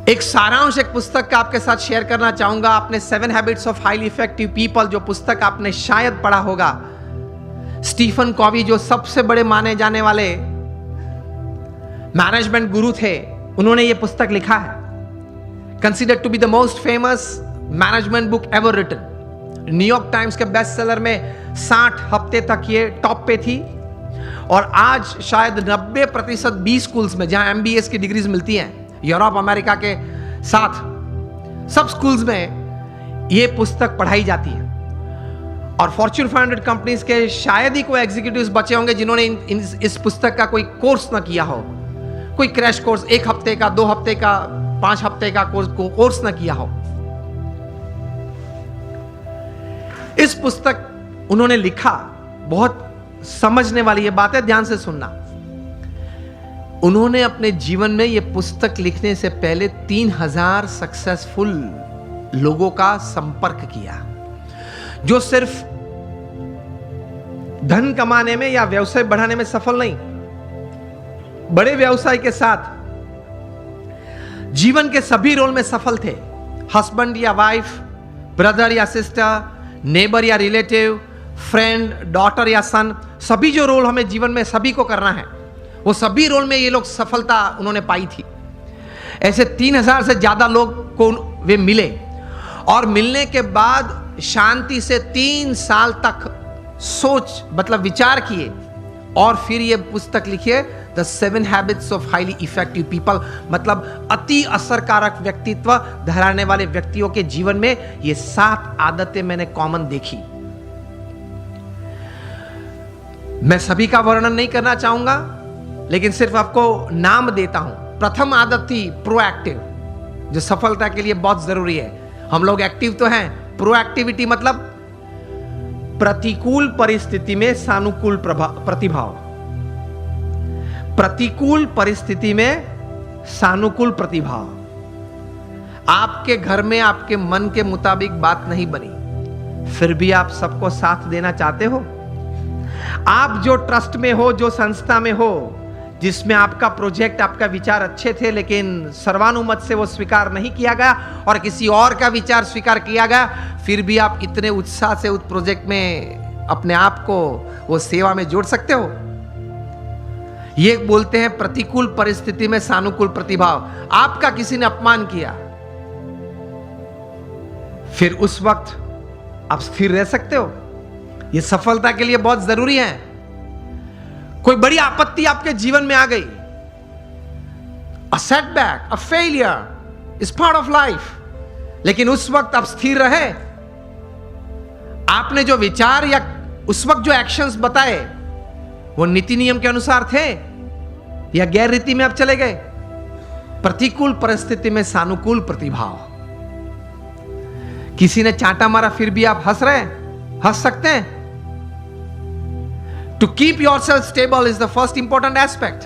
एक सारांश एक पुस्तक का आपके साथ शेयर करना चाहूंगा। आपने 7 habits of highly effective people जो पुस्तक आपने शायद पढ़ा होगा, स्टीफन कॉवी जो सबसे बड़े माने जाने वाले मैनेजमेंट गुरु थे, उन्होंने ये पुस्तक लिखा है। Considered to be the most famous management book ever written. New York times के बेस्ट सेलर में 60 हफ्ते तक ये टॉप पे थी और आज शायद 90% बी स्कूल्स में जहां MBA की डिग्रीज मिलती हैं यूरोप अमेरिका के साथ सब स्कूल्स में ये पुस्तक पढ़ाई जाती है। और फॉर्च्यून 500 कंपनीज के शायद ही कोई एग्जीक्यूटिव्स बचे होंगे जिन्होंने इस पुस्तक का कोई कोर्स ना किया हो, कोई क्रैश कोर्स 1 हफ्ते का, 2 हफ्ते का, 5 हफ्ते का कोर्स ना किया हो। इस पुस्तक उन्होंने लिखा, बहुत समझने वाली ये बात है, ध्यान से सुनना। उन्होंने अपने जीवन में यह पुस्तक लिखने से पहले 3000 सक्सेसफुल लोगों का संपर्क किया, जो सिर्फ धन कमाने में या व्यवसाय बढ़ाने में सफल नहीं, बड़े व्यवसाय के साथ जीवन के सभी रोल में सफल थे। हस्बैंड या वाइफ, ब्रदर या सिस्टर, नेबर या रिलेटिव, फ्रेंड, डॉटर या सन, सभी जो रोल हमें जीवन में सभी को करना है, वो सभी रोल में ये लोग सफलता उन्होंने पाई थी। ऐसे 3000 से ज्यादा लोग को वे मिले और मिलने के बाद शांति से 3 साल तक सोच मतलब विचार किए और फिर ये पुस्तक लिखिए, the 7 habits of highly effective people. मतलब अति असरकारक व्यक्तित्व धराने वाले व्यक्तियों के जीवन में ये 7 आदतें मैंने कॉमन देखी। मैं सभी का वर्णन नहीं करना चाहूंगा, लेकिन सिर्फ आपको नाम देता हूं। प्रथम आदत थी प्रोएक्टिव, जो सफलता के लिए बहुत जरूरी है। हम लोग एक्टिव तो हैं, प्रोएक्टिविटी मतलब प्रतिकूल परिस्थिति में सानुकूल प्रतिभाव। प्रतिकूल परिस्थिति में सानुकूल प्रतिभाव। आपके घर में आपके मन के मुताबिक बात नहीं बनी, फिर भी आप सबको साथ देना चाहते हो। आप जो ट्रस्ट में हो, जो संस्था में हो, जिसमें आपका प्रोजेक्ट, आपका विचार अच्छे थे, लेकिन सर्वानुमत से वो स्वीकार नहीं किया गया और किसी और का विचार स्वीकार किया गया, फिर भी आप इतने उत्साह से उस प्रोजेक्ट में अपने आप को वो सेवा में जोड़ सकते हो। ये बोलते हैं प्रतिकूल परिस्थिति में सानुकूल प्रतिभाव। आपका किसी ने अपमान किया, फिर उस वक्त आप स्थिर रह सकते हो। ये सफलता के लिए बहुत जरूरी है। कोई बड़ी आपत्ति आपके जीवन में आ गई, a setback, a failure is part of life, लेकिन उस वक्त आप स्थिर रहे। आपने जो विचार या उस वक्त जो एक्शंस बताए वो नीति नियम के अनुसार थे या गैर रीति में आप चले गए। प्रतिकूल परिस्थिति में सानुकूल प्रतिभाव। किसी ने चांटा मारा, फिर भी आप हंस रहे हैं, हंस सकते हैं। To keep yourself stable is the first important aspect.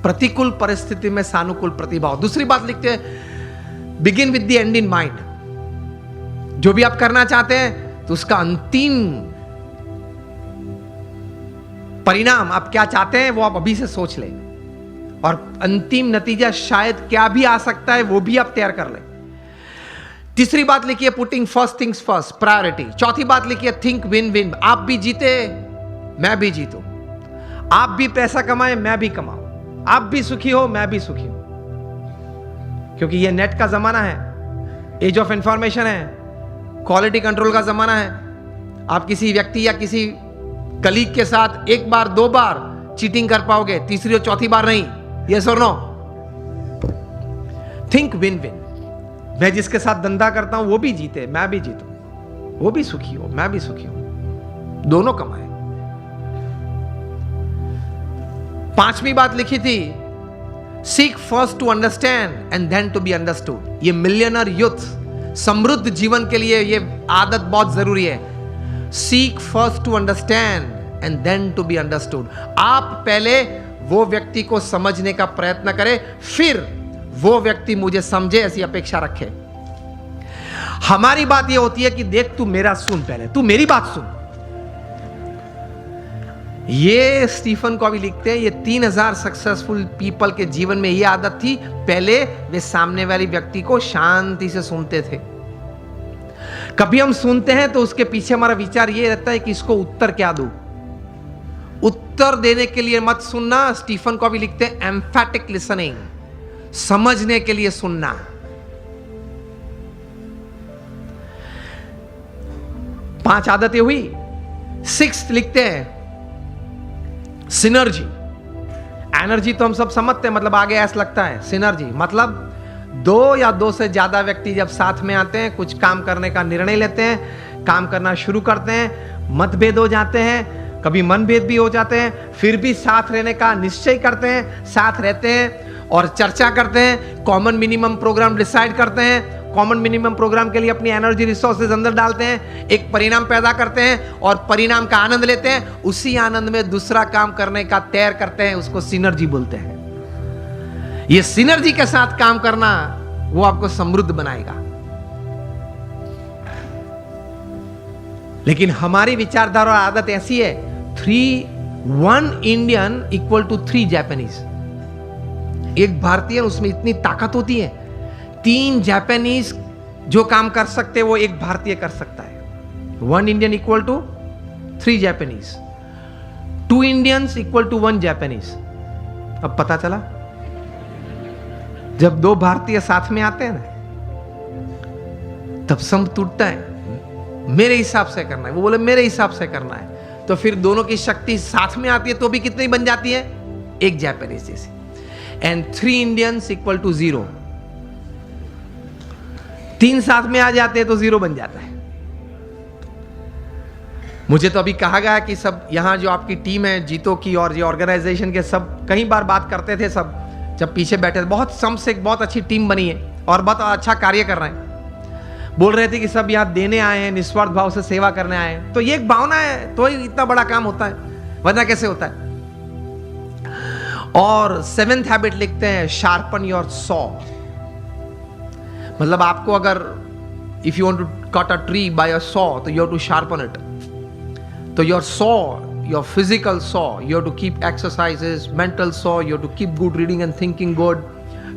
प्रतिकूल परिस्थिति में सानुकूल प्रतिभाव। दूसरी बात लिखते हैं, begin with the end in mind. जो भी आप करना चाहते हैं तो उसका अंतिम परिणाम आप क्या चाहते हैं वो आप अभी से सोच लें, और अंतिम नतीजा शायद क्या भी आ सकता है वो भी आप तैयार कर लें। तीसरी बात लिखिए, putting first things first, priority. चौथी बात लिखिए, थिंक विन विन। आप भी जीते, मैं भी जीतूं। आप भी पैसा कमाए, मैं भी कमाऊं। आप भी सुखी हो, मैं भी सुखी हूं। क्योंकि ये नेट का जमाना है, एज ऑफ इंफॉर्मेशन है, क्वालिटी कंट्रोल का जमाना है। आप किसी व्यक्ति या किसी कलीग के साथ 1 बार 2 बार चीटिंग कर पाओगे, तीसरी और चौथी बार नहीं। यस और नो? Think win win. मैं जिसके साथ धंधा करता हूं वो भी जीते, मैं भी जीतूं, वो भी सुखी हो, मैं भी सुखी हूं, दोनों कमाए। 5वीं बात लिखी थी, seek first to understand and then to be understood. ये मिलियनर यूथ समृद्ध जीवन के लिए ये आदत बहुत जरूरी है। Seek first to understand and then to be understood. आप पहले वो व्यक्ति को समझने का प्रयत्न करें, फिर वो व्यक्ति मुझे समझे, ऐसी अपेक्षा रखे। हमारी बात ये होती है कि देख तू मेरा सुन, पहले तू मेरी बात सुन। ये स्टीफन कॉवी लिखते हैं, ये 3000 सक्सेसफुल पीपल के जीवन में ये आदत थी, पहले वे सामने वाले व्यक्ति को शांति से सुनते थे। कभी हम सुनते हैं तो उसके पीछे हमारा विचार ये रहता है कि इसको उत्तर क्या दूं। उत्तर देने के लिए मत सुनना। स्टीफन कॉवी लिखते हैं एम्फैटिक लिसनिंग, समझने के लिए सुनना। पांच आदतें हुई। 6 लिखते हैं सिनर्जी। एनर्जी तो हम सब समझते हैं, मतलब आगे ऐसा लगता है। सिनर्जी मतलब 2 या 2 से ज्यादा व्यक्ति जब साथ में आते हैं, कुछ काम करने का निर्णय लेते हैं, काम करना शुरू करते हैं, मतभेद हो जाते हैं, कभी मनभेद भी हो जाते हैं, फिर भी साथ रहने का निश्चय करते हैं, साथ रहते हैं और चर्चा करते हैं, कॉमन मिनिमम प्रोग्राम डिसाइड करते हैं, कॉमन मिनिमम प्रोग्राम के लिए अपनी एनर्जी रिसोर्सेज अंदर डालते हैं, एक परिणाम पैदा करते हैं और परिणाम का आनंद लेते हैं, उसी आनंद में दूसरा काम करने का तैयार करते हैं, उसको सिनर्जी बोलते हैं। ये सिनर्जी के साथ काम करना वो आपको समृद्ध बनाएगा। लेकिन हमारी विचारधारा और आदत ऐसी है, 1 इंडियन इक्वल टू 3 जापानीज। एक भारतीय, उसमें इतनी ताकत होती है, 3 जापानीज जो काम कर सकते वो एक भारतीय कर सकता है। 1 Indian equal to 3 Japanese, 2 Indians equal to 1 Japanese. अब पता चला, जब 2 भारतीय साथ में आते हैं ना, तब संग टूटता है। मेरे हिसाब से करना है, वो बोले मेरे हिसाब से करना है, तो फिर दोनों की शक्ति साथ में आती है तो भी कितनी बन जाती है? एक जापानीज जैसी। And 3 Indians equal to 0। 3 साथ में आ जाते हैं तो 0 बन जाता है। मुझे तो अभी कहा गया कि सब यहां जो आपकी टीम है जीतो की और ये ऑर्गेनाइजेशन के, सब कई बार बात करते थे, सब जब पीछे बैठे थे, बहुत सम से एक बहुत अच्छी टीम बनी है और बहुत अच्छा कार्य कर रहे हैं। बोल रहे थे कि सब यहां देने आए हैं, निस्वार्थ भाव से सेवा करने आए हैं। तो ये एक भावना है तो ही इतना बड़ा काम होता है, वरना कैसे होता है। और 7th हैबिट लिखते हैं शार्पन योर सॉ। मतलब आपको अगर if you want to cut a tree by a saw तो you have to sharpen it. तो your saw, your physical saw, you have to keep exercises, mental saw, you have to keep good reading and thinking good,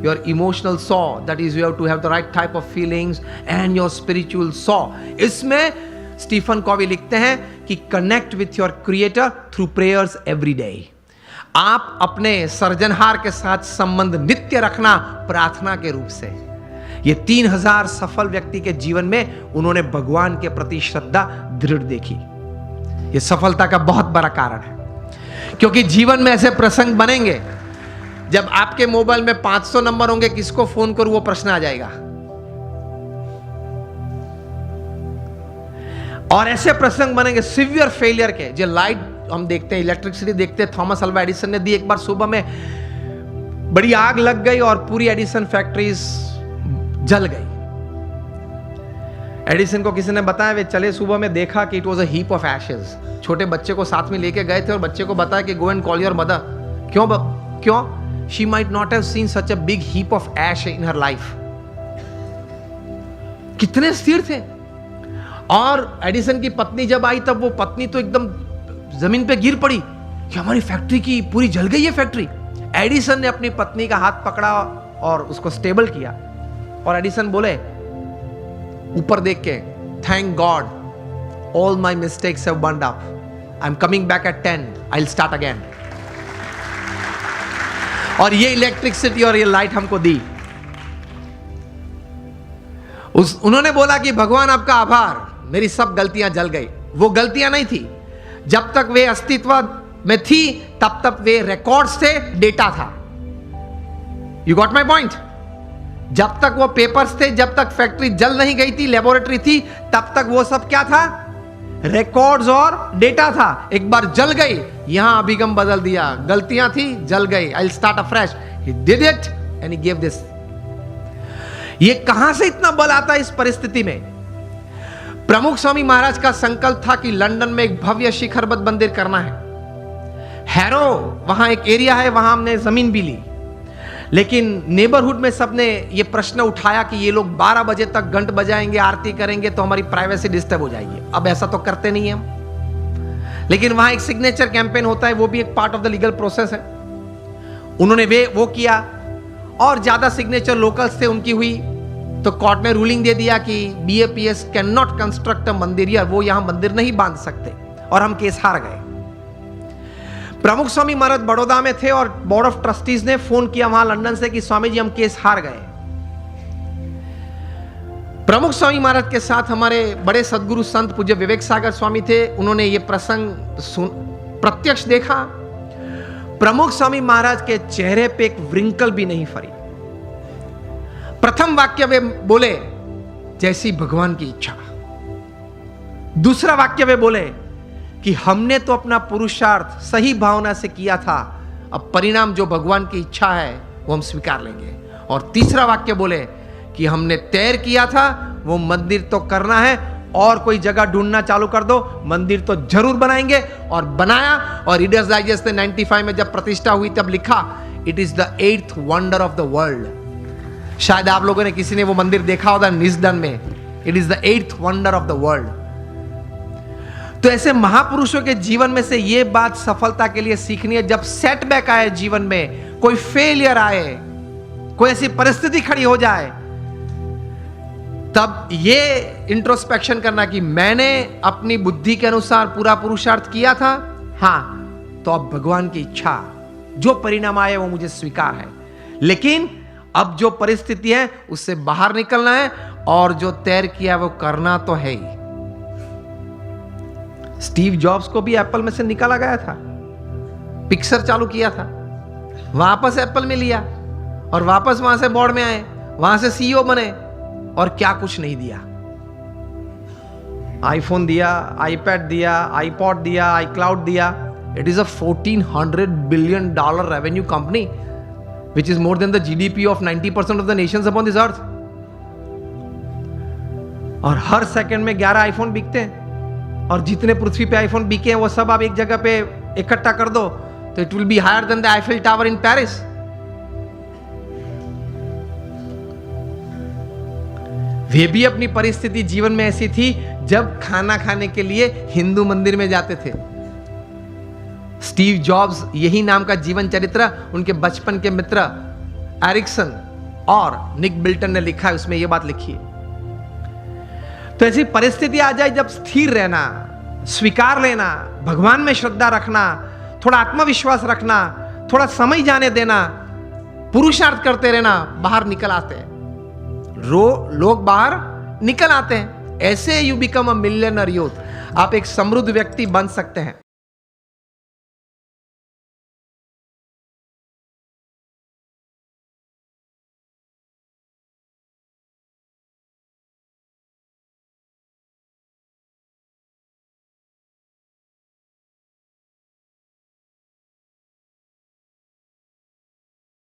your emotional saw, that is you have to have the right type of feelings, and your spiritual saw. इसमें Stephen Covey लिखते हैं कि connect with your creator through prayers every day. आप अपने सर्जनहार के साथ संबंध नित्य रखना प्रार्थना के रूप से। ये 3000 सफल व्यक्ति के जीवन में उन्होंने भगवान के प्रति श्रद्धा दृढ़ देखी। ये सफलता का बहुत बड़ा कारण है, क्योंकि जीवन में ऐसे प्रसंग बनेंगे जब आपके मोबाइल में 500 नंबर होंगे, किसको फोन करूं वो प्रश्न आ जाएगा। और ऐसे प्रसंग बनेंगे सिवियर फेलियर के, जो लाइट हम देखते हैं, इलेक्ट्रिसिटी देखते हैं, थॉमस अल्वा एडिसन ने दी। एक बार सुबह में बड़ी आग लग गई और पूरी एडिसन फैक्ट्रीज जल गई। एडिसन को किसी ने बताया, वे चले सुबह में देखा कि it was a heap of ashes. छोटे बच्चे को साथ में लेके गए थे और बच्चे को बताया कि go and call your mother. क्यों? She might not have seen such a big heap of ash in her life. कितने स्थिर थे। और एडिसन की पत्नी जब आई, तब वो पत्नी तो एकदम जमीन पे गिर पड़ी कि हमारी फैक्ट्री की पूरी जल गई है फैक्ट्री। एडिसन ने अपनी पत्नी का हाथ पकड़ा और उसको स्टेबल किया और एडिसन बोले ऊपर देख के, thank God all my mistakes have burned up, I am coming back at 10, I will start again. और ये इलेक्ट्रिसिटी और ये लाइट हमको दी। उन्होंने बोला कि भगवान आपका आभार, मेरी सब गलतियां जल गई। वो गलतियां नहीं थी, जब तक वे अस्तित्व में थी तब तक वे रिकॉर्ड्स थे, डेटा था। You got my point? जब तक वो पेपर्स थे, जब तक फैक्ट्री जल नहीं गई थी, लेबोरेटरी थी, तब तक वो सब क्या था? रिकॉर्ड्स और डेटा था। एक बार जल गई, यहां अभिगम बदल दिया, गलतियां थी, जल गई, I will start afresh. He did it and he give this. ये कहां से इतना बल आता है इस परिस्थिति में? प्रमुख स्वामी महाराज का संकल्प था कि लंदन में एक भव्य शिखरबद्ध मंदिर करना है। हैरो वहां एक एरिया है, वहां हमने जमीन भी ली, लेकिन नेबरहुड में सबने ये प्रश्न उठाया कि ये लोग 12 बजे तक घंट बजाएंगे, आरती करेंगे तो हमारी प्राइवेसी डिस्टर्ब हो जाएगी। अब ऐसा तो करते नहीं हम। लेकिन वहां एक सिग्नेचर कैंपेन होता है, वो भी एक part of the legal process है। उन्होंने वो किया और ज्यादा सिग्नेचर लोकल्स थे उनकी हुई, तो कोर्ट ने रूलिंग दे दिया कि BAPS can not construct a मंदिर, या वो यहां मंदिर नहीं बांध सकते, और हम केस हार गए। प्रमुख स्वामी महाराज बड़ौदा में थे और बोर्ड ऑफ ट्रस्टीज ने फोन किया वहां लंदन से कि स्वामी जी हम केस हार गए। प्रमुख स्वामी महाराज के साथ हमारे बड़े सदगुरु संत पूज्य विवेक सागर स्वामी थे, उन्होंने ये प्रसंग प्रत्यक्ष देखा। प्रमुख स्वामी महाराज के चेहरे पे एक व्रिंकल भी नहीं फरी। प्रथम वाक्य वे बोले, जैसी भगवान की इच्छा। दूसरा वाक्य वे बोले कि हमने तो अपना पुरुषार्थ सही भावना से किया था, अब परिणाम जो भगवान की इच्छा है वो हम स्वीकार लेंगे। और तीसरा वाक्य बोले कि हमने तैर किया था, वो मंदिर तो करना है, और कोई जगह ढूंढना चालू कर दो, मंदिर तो जरूर बनाएंगे। और बनाया, और रीडर्स डाइजेस्ट ने 95 में जब प्रतिष्ठा हुई तब लिखा, it is the 8th wonder of the world. शायद आप लोगों ने किसी ने वो मंदिर देखा होगा निजदन में, it is the 8th wonder of the world. तो ऐसे महापुरुषों के जीवन में से ये बात सफलता के लिए सीखनी है। जब सेटबैक आए जीवन में, कोई फेलियर आए, कोई ऐसी परिस्थिति खड़ी हो जाए, तब ये इंट्रोस्पेक्शन करना कि मैंने अपनी बुद्धि के अनुसार पूरा पुरुषार्थ किया था, हां, तो अब भगवान की इच्छा, जो परिणाम आए वो मुझे स्वीकार है, लेकिन अब जो परिस्थिति है उससे बाहर निकलना है, और जो तैर किया वो करना तो है ही। स्टीव जॉब्स को भी एप्पल में से निकाला गया था, पिक्सर चालू किया था, वापस एप्पल में लिया और वापस वहां से बोर्ड में आए, वहां से सीईओ बने, और क्या कुछ नहीं दिया। आईफोन दिया, आईपैड दिया, आईपॉड दिया, आईक्लाउड दिया। It is a $1400 billion revenue company which is more than the GDP of 90% of the Nations upon this earth. और हर सेकंड में 11 आईफोन बिकते हैं, और जितने पृथ्वी पे आईफोन बिके हैं वो सब आप एक जगह पे इकट्ठा कर दो तो it will be higher than the Eiffel tower in Paris. वे भी अपनी परिस्थिति जीवन में ऐसी थी जब खाना खाने के लिए हिंदू मंदिर में जाते थे। स्टीव जॉब्स, यही नाम का जीवन चरित्र उनके बचपन के मित्र एरिक्सन और निक बिल्टन ने लिखा है, उसमें यह बात लिखी है। तो ऐसी परिस्थिति आ जाए जब स्थिर रहना, स्वीकार लेना, भगवान में श्रद्धा रखना, थोड़ा आत्मविश्वास रखना, थोड़ा समय जाने देना, पुरुषार्थ करते रहना, बाहर निकल आते हैं। लोग बाहर निकल आते हैं। ऐसे you become a millionaire youth. आप एक समृद्ध व्यक्ति बन सकते हैं।